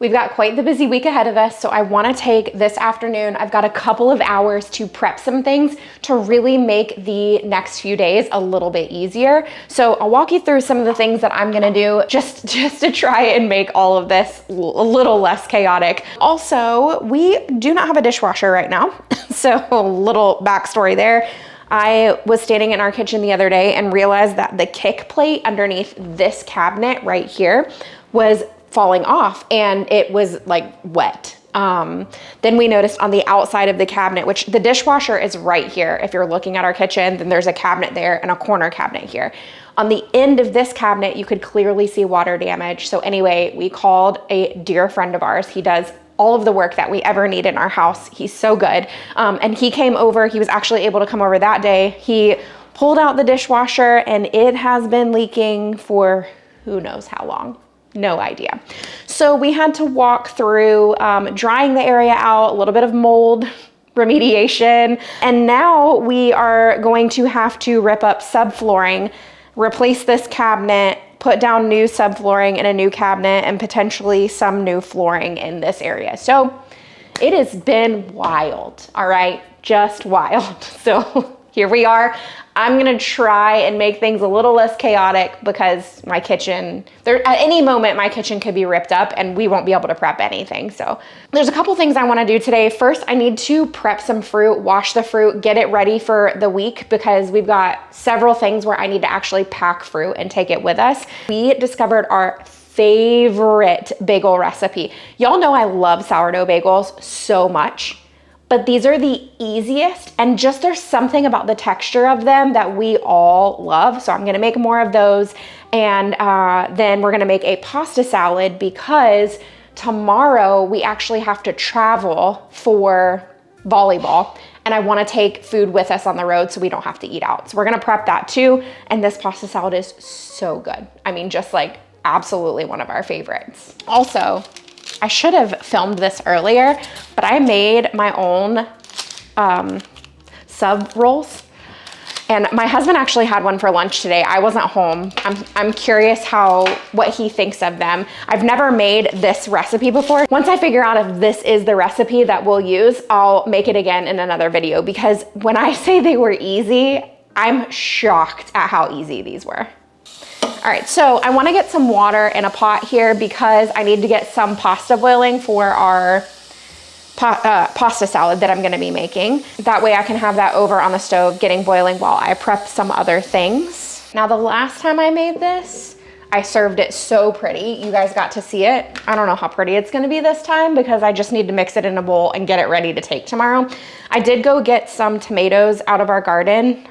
We've got quite the busy week ahead of us, so I wanna take this afternoon, I've got a couple of hours to prep some things to really make the next few days a little bit easier. So I'll walk you through some of the things that I'm gonna do just to try and make all of this a little less chaotic. Also, we do not have a dishwasher right now, so a little backstory there. I was standing in our kitchen the other day and realized that the kick plate underneath this cabinet right here was falling off and it was like wet. Then we noticed on the outside of the cabinet, which the dishwasher is right here. If you're looking at our kitchen, then there's a cabinet there and a corner cabinet here. On the end of this cabinet, you could clearly see water damage. So anyway, we called a dear friend of ours. He does all of the work that we ever need in our house. He's so good. And he came over, he was actually able to come over that day. He pulled out the dishwasher and it has been leaking for who knows how long. No idea. So we had to walk through drying the area out, a little bit of mold remediation, and now we are going to have to rip up subflooring, replace this cabinet, put down new subflooring in a new cabinet, and potentially some new flooring in this area. So it has been wild, all right? Just wild. So here we are. I'm gonna try and make things a little less chaotic because my kitchen, at any moment my kitchen could be ripped up and we won't be able to prep anything. So there's a couple things I wanna do today. First, I need to prep some fruit, wash the fruit, get it ready for the week because we've got several things where I need to actually pack fruit and take it with us. We discovered our favorite bagel recipe. Y'all know I love sourdough bagels so much, but these are the easiest, and just there's something about the texture of them that we all love. So I'm gonna make more of those, and then we're gonna make a pasta salad because tomorrow we actually have to travel for volleyball, and I wanna take food with us on the road so we don't have to eat out. So we're gonna prep that too, and this pasta salad is so good. I mean, just like absolutely one of our favorites. Also, I should have filmed this earlier, but I made my own sub rolls. And my husband actually had one for lunch today. I wasn't home. I'm curious what he thinks of them. I've never made this recipe before. Once I figure out if this is the recipe that we'll use, I'll make it again in another video because when I say they were easy, I'm shocked at how easy these were. All right, so I wanna get some water in a pot here because I need to get some pasta boiling for our pasta salad that I'm gonna be making. That way I can have that over on the stove getting boiling while I prep some other things. Now, the last time I made this, I served it so pretty. You guys got to see it. I don't know how pretty it's gonna be this time because I just need to mix it in a bowl and get it ready to take tomorrow. I did go get some tomatoes out of our garden,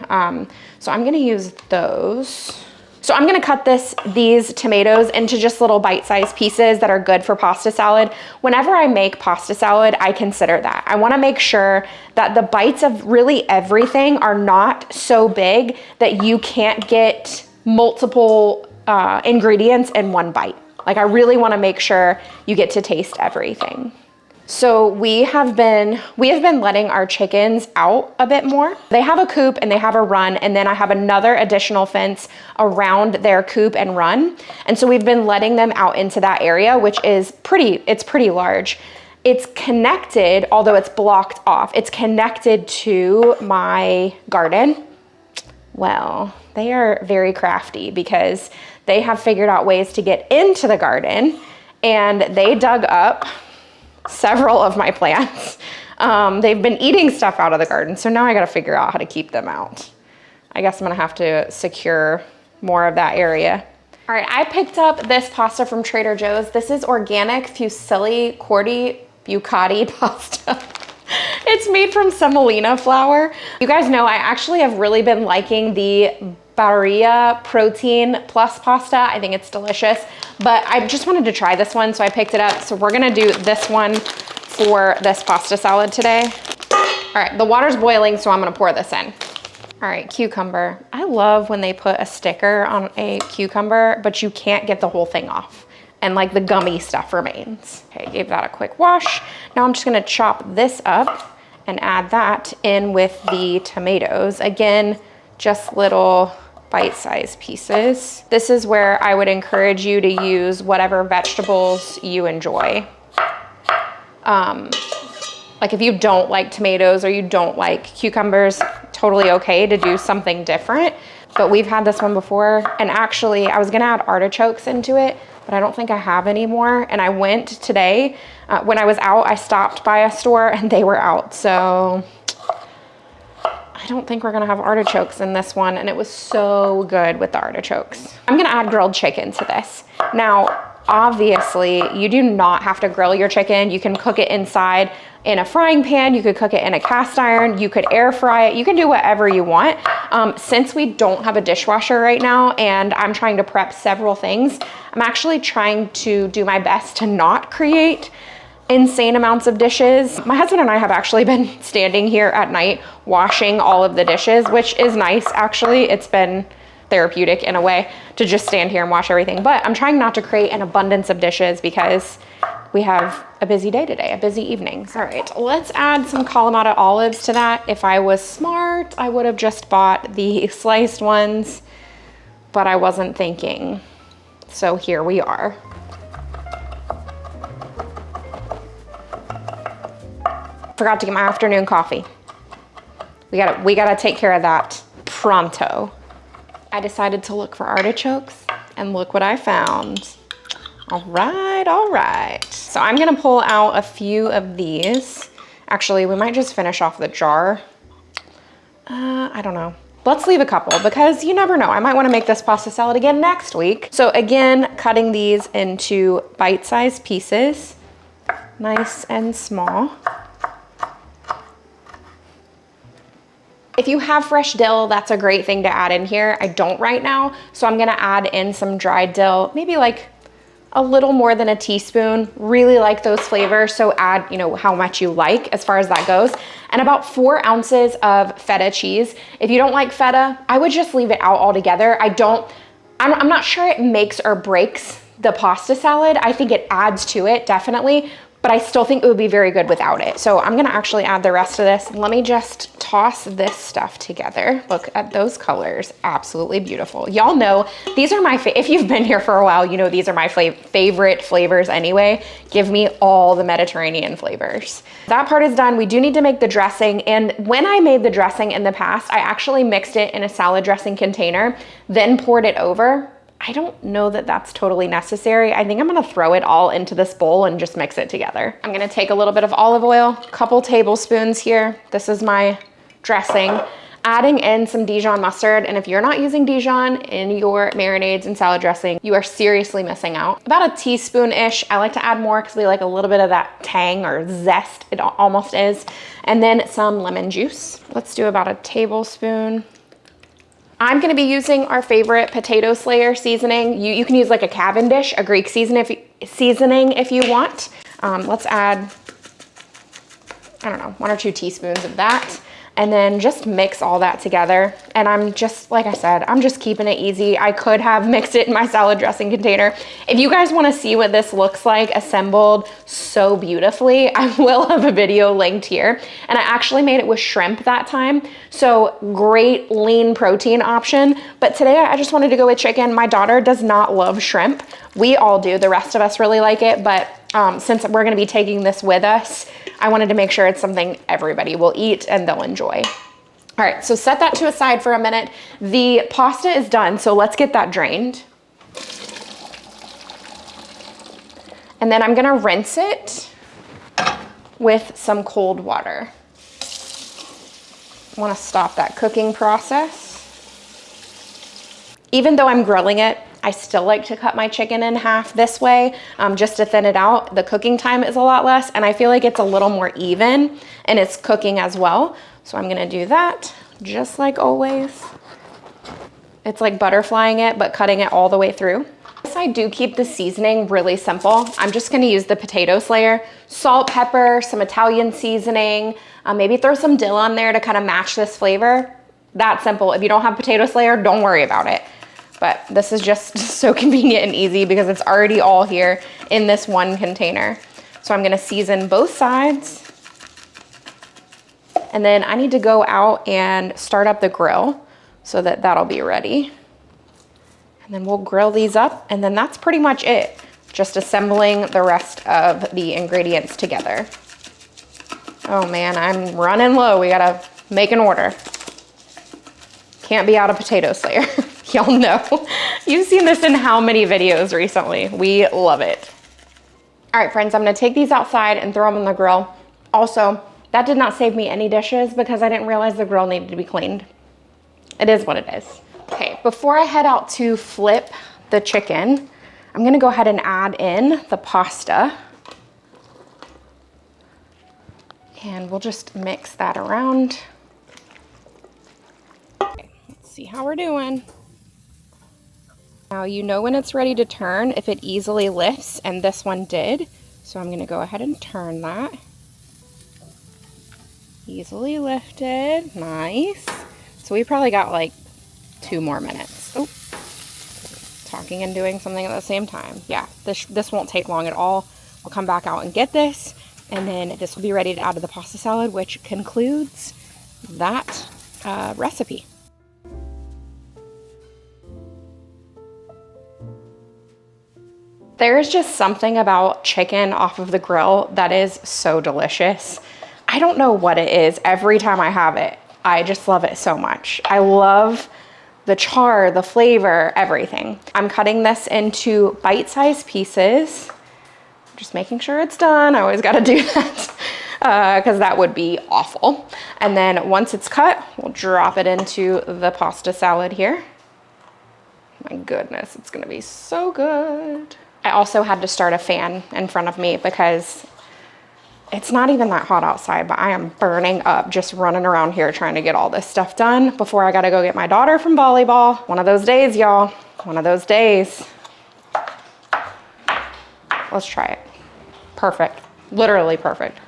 so I'm gonna use those. So I'm gonna cut these tomatoes into just little bite-sized pieces that are good for pasta salad. Whenever I make pasta salad, I consider that. I wanna make sure that the bites of really everything are not so big that you can't get multiple ingredients in one bite. Like I really wanna make sure you get to taste everything. So we have been letting our chickens out a bit more. They have a coop and they have a run, and then I have another additional fence around their coop and run. And so we've been letting them out into that area, which is pretty large. It's connected, although it's blocked off, it's connected to my garden. Well, they are very crafty because they have figured out ways to get into the garden, and they dug up several of my plants. They've been eating stuff out of the garden, so now I gotta figure out how to keep them out. I guess I'm gonna have to secure more of that area. All right, I picked up this pasta from Trader Joe's. This is organic fusilli cordi bucati pasta. It's made from semolina flour. You guys know I actually have really been liking the Barilla Protein Plus pasta. I think it's delicious, but I just wanted to try this one, so I picked it up. So we're gonna do this one for this pasta salad today. All right, the water's boiling, so I'm gonna pour this in. All right, cucumber. I love when they put a sticker on a cucumber, but you can't get the whole thing off, and like the gummy stuff remains. Okay, gave that a quick wash. Now I'm just gonna chop this up and add that in with the tomatoes. Again, just little bite-sized pieces. This is where I would encourage you to use whatever vegetables you enjoy. Like if you don't like tomatoes or you don't like cucumbers, totally okay to do something different. But we've had this one before, and actually I was gonna add artichokes into it, but I don't think I have anymore. And I went today, when I was out, I stopped by a store and they were out. So I don't think we're gonna have artichokes in this one, and it was so good with the artichokes. I'm gonna add grilled chicken to this. Now, obviously, you do not have to grill your chicken. You can cook it inside in a frying pan. You could cook it in a cast iron. You could air fry it. You can do whatever you want. Since we don't have a dishwasher right now and I'm trying to prep several things, I'm actually trying to do my best to not create insane amounts of dishes. My husband and I have actually been standing here at night washing all of the dishes, which is nice actually. It's been therapeutic in a way to just stand here and wash everything. But I'm trying not to create an abundance of dishes because we have a busy day today, a busy evening. All right, let's add some kalamata olives to that. If I was smart, I would have just bought the sliced ones, but I wasn't thinking. So here we are. Forgot to get my afternoon coffee. We gotta take care of that pronto. I decided to look for artichokes, and look what I found. All right, all right. So I'm gonna pull out a few of these. Actually, we might just finish off the jar. I don't know. Let's leave a couple because you never know. I might wanna make this pasta salad again next week. So again, cutting these into bite-sized pieces, nice and small. If you have fresh dill, that's a great thing to add in here. I don't right now, so I'm gonna add in some dried dill, maybe like a little more than a teaspoon. Really like those flavors, so add, you know, how much you like as far as that goes. And about 4 ounces of feta cheese. If you don't like feta, I would just leave it out altogether. I'm not sure it makes or breaks the pasta salad. I think it adds to it, definitely, but I still think it would be very good without it. So I'm gonna actually add the rest of this. Let me just toss this stuff together. Look at those colors, absolutely beautiful. Y'all know, these are my, if you've been here for a while, you know these are my favorite flavors anyway. Give me all the Mediterranean flavors. That part is done. We do need to make the dressing. And when I made the dressing in the past, I actually mixed it in a salad dressing container, then poured it over. I don't know that that's totally necessary. I think I'm gonna throw it all into this bowl and just mix it together. I'm gonna take a little bit of olive oil, a couple tablespoons here. This is my dressing. Adding in some Dijon mustard, and if you're not using Dijon in your marinades and salad dressing, you are seriously missing out. About a teaspoon-ish. I like to add more because we like a little bit of that tang or zest, it almost is. And then some lemon juice. Let's do about a tablespoon. I'm gonna be using our favorite potato slayer seasoning. You can use like a Cavendish, a Greek seasoning if you want. Let's add, I don't know, 1 or 2 teaspoons of that. And then just mix all that together. And I'm just, like I said, I'm just keeping it easy. I could have mixed it in my salad dressing container. If you guys wanna see what this looks like assembled so beautifully, I will have a video linked here. And I actually made it with shrimp that time. So great lean protein option. But today I just wanted to go with chicken. My daughter does not love shrimp. We all do, the rest of us really like it. But since we're gonna be taking this with us, I wanted to make sure it's something everybody will eat and they'll enjoy. All right, so set that to a side for a minute. The pasta is done, so let's get that drained. And then I'm gonna rinse it with some cold water. I wanna stop that cooking process. Even though I'm grilling it, I still like to cut my chicken in half this way, just to thin it out. The cooking time is a lot less, and I feel like it's a little more even, and it's cooking as well. So I'm gonna do that, just like always. It's like butterflying it, but cutting it all the way through. I do keep the seasoning really simple. I'm just gonna use the potato slayer, salt, pepper, some Italian seasoning, maybe throw some dill on there to kind of match this flavor. That simple. If you don't have potato slayer, don't worry about it. But this is just so convenient and easy because it's already all here in this one container. So I'm gonna season both sides. And then I need to go out and start up the grill so that that'll be ready. And then we'll grill these up, and then that's pretty much it. just assembling the rest of the ingredients together. Oh man, I'm running low. We gotta make an order. Can't be out of potato slayer. Y'all know. You've seen this in how many videos recently? We love it. All right, friends, I'm gonna take these outside and throw them on the grill. Also, that did not save me any dishes because I didn't realize the grill needed to be cleaned. It is what it is. Okay, before I head out to flip the chicken, I'm gonna go ahead and add in the pasta. And we'll just mix that around. Okay, let's see how we're doing. Now you know when it's ready to turn if it easily lifts, and this one did. So I'm gonna go ahead and turn that. Easily lifted, nice. So we probably got like 2 more minutes. Oh, talking and doing something at the same time. Yeah, this won't take long at all. We'll come back out and get this, and then this will be ready to add to the pasta salad, which concludes that recipe. There is just something about chicken off of the grill that is so delicious. I don't know what it is. Every time I have it, I just love it so much. I love the char, the flavor, everything. I'm cutting this into bite-sized pieces. Just making sure it's done. I always gotta do that because that would be awful. And then once it's cut, we'll drop it into the pasta salad here. My goodness, it's gonna be so good. I also had to start a fan in front of me because it's not even that hot outside, but I am burning up just running around here trying to get all this stuff done before I gotta go get my daughter from volleyball. One of those days, y'all. One of those days. Let's try it. Perfect. Literally perfect.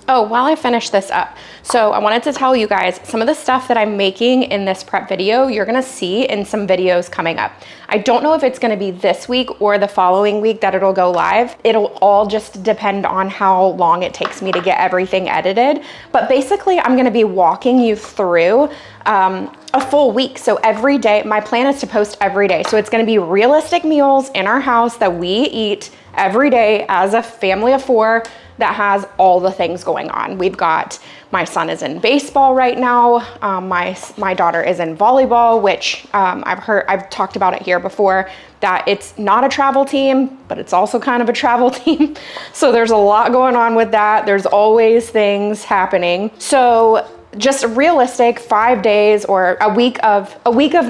Oh, while I finish this up, so I wanted to tell you guys some of the stuff that I'm making in this prep video, you're gonna see in some videos coming up. I don't know if it's gonna be this week or the following week that it'll go live. It'll all just depend on how long it takes me to get everything edited. But basically, I'm gonna be walking you through a full week. So every day, my plan is to post every day. So it's gonna be realistic meals in our house that we eat every day as a family of 4 that has all the things going on. We've got, my son is in baseball right now. My daughter is in volleyball, which I've talked about it here before, that it's not a travel team, but it's also kind of a travel team. So there's a lot going on with that. There's always things happening. So just realistic 5 days or a week of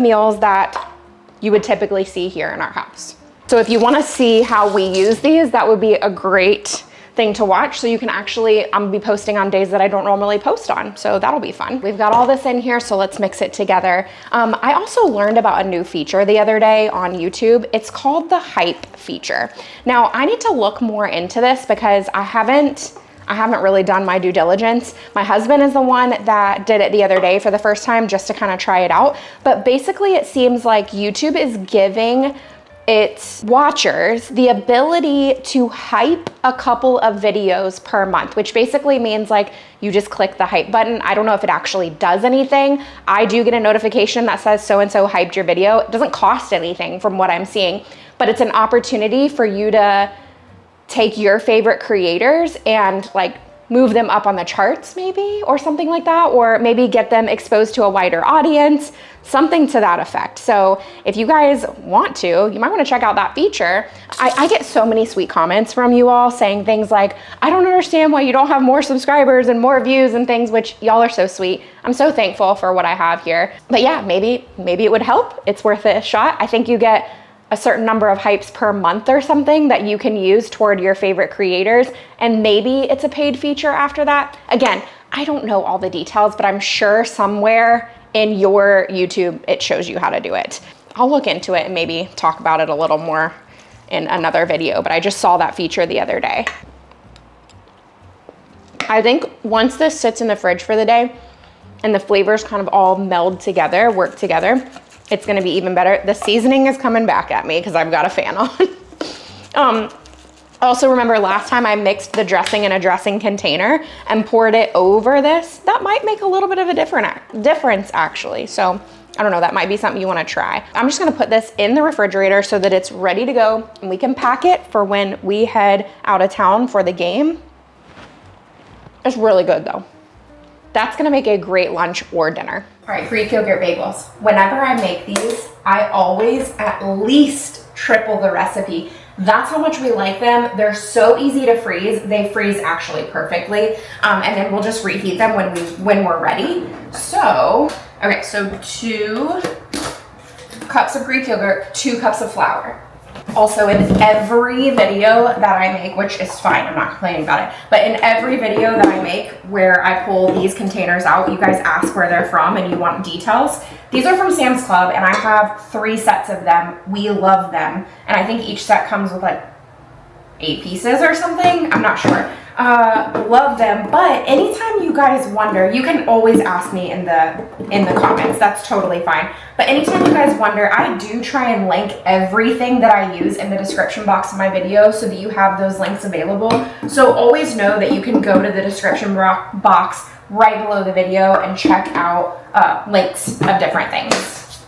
meals that you would typically see here in our house. So if you wanna see how we use these, that would be a great thing to watch. So you can actually, I'm gonna be posting on days that I don't normally post on. So that'll be fun. We've got all this in here, so let's mix it together. I also learned about a new feature the other day on YouTube. It's called the hype feature. Now I need to look more into this because I haven't really done my due diligence. My husband is the one that did it the other day for the first time just to kind of try it out. But basically it seems like YouTube is giving its watchers the ability to hype a couple of videos per month, which basically means like you just click the hype button. I don't know if it actually does anything. I do get a notification that says so-and-so hyped your video. It doesn't cost anything from what I'm seeing, but it's an opportunity for you to take your favorite creators and like move them up on the charts maybe, or something like that, or maybe get them exposed to a wider audience, something to that effect. So if you guys want to, you might want to check out that feature. I get so many sweet comments from you all saying things like, I don't understand why you don't have more subscribers and more views and things, which y'all are so sweet. I'm so thankful for what I have here. But yeah, maybe it would help. It's worth a shot. I think you get a certain number of hypes per month or something that you can use toward your favorite creators. And maybe it's a paid feature after that. Again, I don't know all the details, but I'm sure somewhere in your YouTube, it shows you how to do it. I'll look into it and maybe talk about it a little more in another video, but I just saw that feature the other day. I think once this sits in the fridge for the day and the flavors kind of all meld together, work together, it's gonna be even better. The seasoning is coming back at me because I've got a fan on. Also remember last time I mixed the dressing in a dressing container and poured it over this. That might make a little bit of a difference actually. So I don't know, that might be something you wanna try. I'm just gonna put this in the refrigerator so that it's ready to go and we can pack it for when we head out of town for the game. It's really good though. That's gonna make a great lunch or dinner. All right, Greek yogurt bagels. Whenever I make these, I always at least triple the recipe. That's how much we like them. They're so easy to freeze. They freeze actually perfectly. And then we'll just reheat them when we're ready. So, okay, so 2 cups of Greek yogurt, 2 cups of flour. Also, in every video that I make, which is fine, I'm not complaining about it, but in every video that I make where I pull these containers out, you guys ask where they're from and you want details. These are from Sam's Club and I have 3 sets of them. We love them. And I think each set comes with like 8 pieces or something. I'm not sure. Love them, but anytime you guys wonder, you can always ask me in the comments. That's totally fine. But anytime you guys wonder, I do try and link everything that I use in the description box of my video so that you have those links available. So always know that you can go to the description box right below the video and check out links of different things.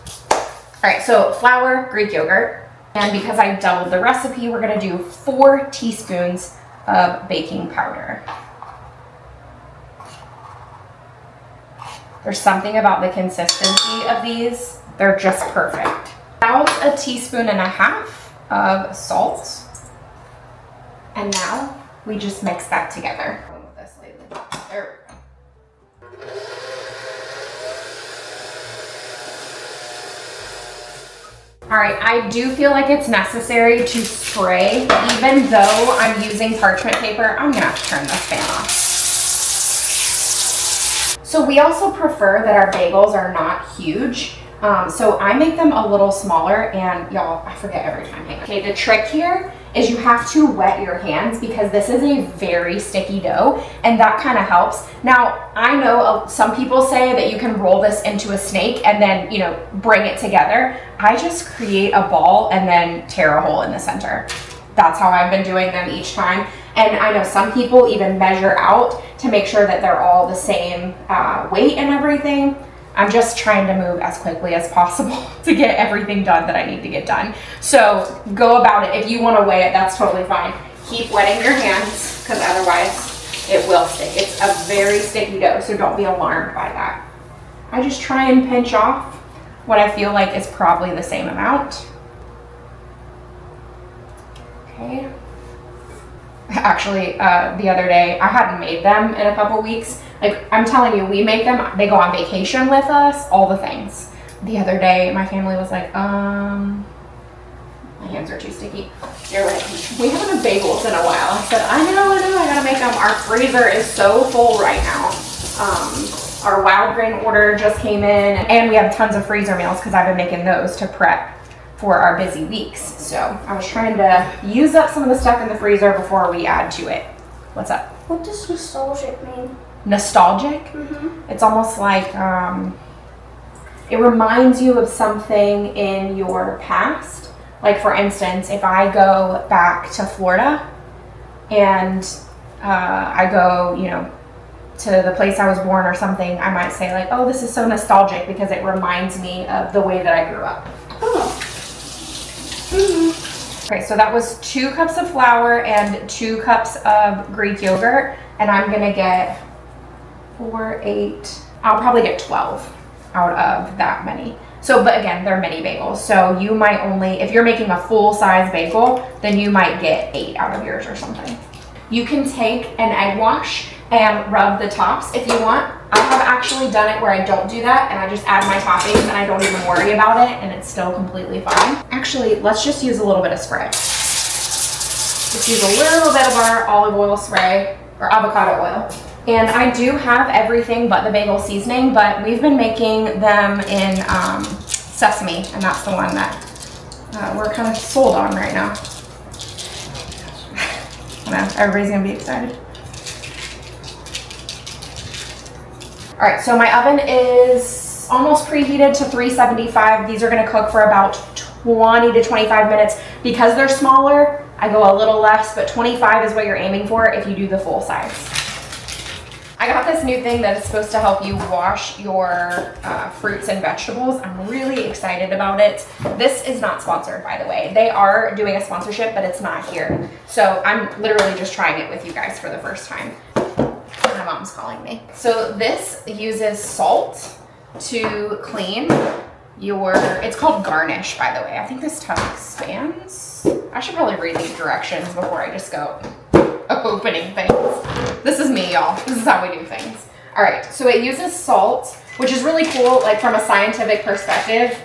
All right, so flour, Greek yogurt, and because I doubled the recipe, we're gonna do 4 teaspoons of baking powder. There's something about the consistency of these. They're just perfect. About 1.5 teaspoons of salt. And now we just mix that together. There we go. All right, I do feel like it's necessary to spray, even though I'm using parchment paper. I'm gonna have to turn this fan off. So we also prefer that our bagels are not huge. So I make them a little smaller, and y'all, I forget every time. Okay, the trick here is you have to wet your hands because this is a very sticky dough, and that kind of helps. Now, I know some people say that you can roll this into a snake and then, you know, bring it together. I just create a ball and then tear a hole in the center. That's how I've been doing them each time. And I know some people even measure out to make sure that they're all the same weight and everything. I'm just trying to move as quickly as possible to get everything done that I need to get done. So go about it. If you want to weigh it, that's totally fine. Keep wetting your hands because otherwise it will stick. It's a very sticky dough, so don't be alarmed by that. I just try and pinch off what I feel like is probably the same amount. Okay. Actually, the other day, I hadn't made them in a couple weeks. Like, I'm telling you, we make them, they go on vacation with us, all the things. The other day, my family was like, my hands are too sticky. You're right. We haven't had bagels in a while. I said, I know, I gotta make them. Our freezer is so full right now. Our wild grain order just came in, and we have tons of freezer meals because I've been making those to prep for our busy weeks. So I was trying to use up some of the stuff in the freezer before we add to it. What's up? What does nostalgic mean? Nostalgic? Mm-hmm. It's almost like it reminds you of something in your past. Like, for instance, if I go back to Florida and I go, you know, to the place I was born or something, I might say like, oh, this is so nostalgic because it reminds me of the way that I grew up. Oh. Mm-hmm. Okay, so that was 2 cups of flour and 2 cups of Greek yogurt, and I'm gonna get 4, 8, I'll probably get 12 out of that many. So, but again, they're mini bagels, so you might only, if you're making a full-size bagel, then you might get 8 out of yours or something. You can take an egg wash and rub the tops if you want. I have actually done it where I don't do that and I just add my toppings and I don't even worry about it and it's still completely fine. Actually, let's just use a little bit of spray. Just use a little bit of our olive oil spray or avocado oil. And I do have everything but the bagel seasoning, but we've been making them in sesame, and that's the one that we're kind of sold on right now. I know, everybody's gonna be excited. All right, so my oven is almost preheated to 375. These are gonna cook for about 20 to 25 minutes. Because they're smaller, I go a little less, but 25 is what you're aiming for if you do the full size. I got this new thing that is supposed to help you wash your fruits and vegetables. I'm really excited about it. This is not sponsored, by the way. They are doing a sponsorship, but it's not here. So I'm literally just trying it with you guys for the first time. My mom's calling me. So this uses salt to clean your, it's called garnish, by the way. I think this tub expands. I should probably read these directions before I just go opening things. This is me, y'all. This is how we do things. All right, so it uses salt, which is really cool, like from a scientific perspective,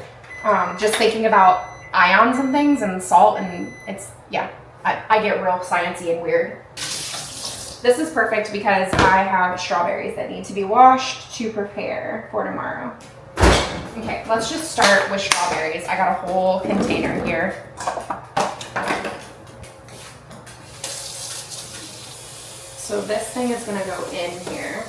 just thinking about ions and things and salt, and it's, yeah, I get real sciencey and weird. This is perfect because I have strawberries that need to be washed to prepare for tomorrow. Okay, let's just start with strawberries. I got a whole container here. So this thing is gonna go in here.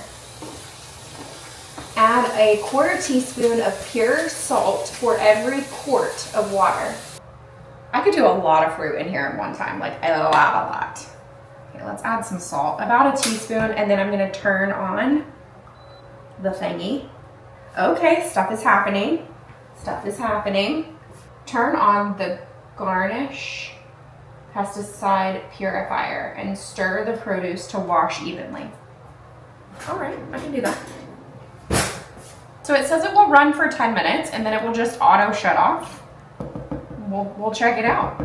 Add a 1/4 teaspoon of pure salt for every quart of water. I could do a lot of fruit in here at one time, like a lot. Okay, let's add some salt, about a teaspoon, and then I'm gonna turn on the thingy. Okay, stuff is happening. Stuff is happening. Turn on the garnish pesticide purifier and stir the produce to wash evenly. All right, I can do that. So it says it will run for 10 minutes and then it will just auto shut off. We'll check it out.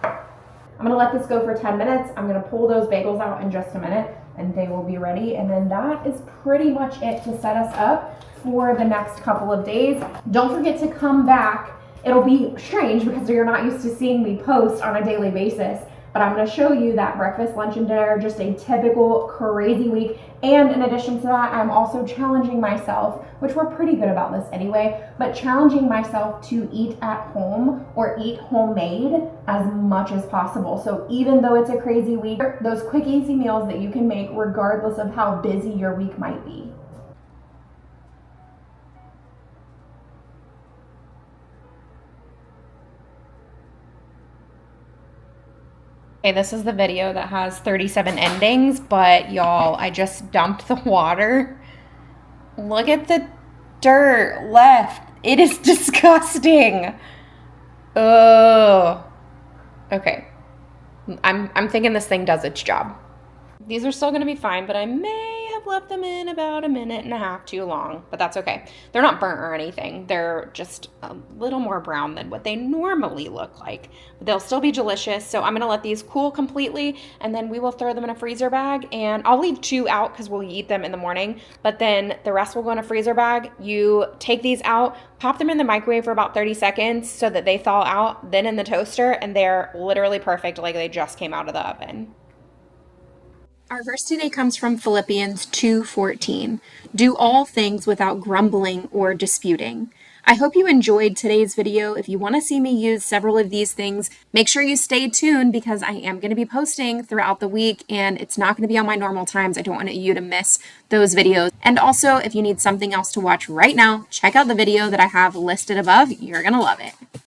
I'm gonna let this go for 10 minutes. I'm gonna pull those bagels out in just a minute and they will be ready. And then that is pretty much it to set us up for the next couple of days. Don't forget to come back. It'll be strange because you're not used to seeing me post on a daily basis, but I'm gonna show you that breakfast, lunch, and dinner, just a typical crazy week. And in addition to that, I'm also challenging myself, which we're pretty good about this anyway, but challenging myself to eat at home or eat homemade as much as possible. So even though it's a crazy week, those quick, easy meals that you can make regardless of how busy your week might be. Okay, this is the video that has 37 endings, but y'all, I just dumped the water. Look at the dirt left. It is disgusting. Oh. Okay. I'm thinking this thing does its job. These are still gonna be fine, but I may have left them in about a minute and a half too long, but that's okay. They're not burnt or anything. They're just a little more brown than what they normally look like, but they'll still be delicious. So I'm gonna let these cool completely and then we will throw them in a freezer bag, and I'll leave 2 out because we'll eat them in the morning, but then the rest will go in a freezer bag. You take these out, pop them in the microwave for about 30 seconds so that they thaw out, then in the toaster, and they're literally perfect, like they just came out of the oven. Our verse today comes from Philippians 2:14. Do all things without grumbling or disputing. I hope you enjoyed today's video. If you want to see me use several of these things, make sure you stay tuned because I am going to be posting throughout the week and it's not going to be on my normal times. I don't want you to miss those videos. And also, if you need something else to watch right now, check out the video that I have listed above. You're going to love it.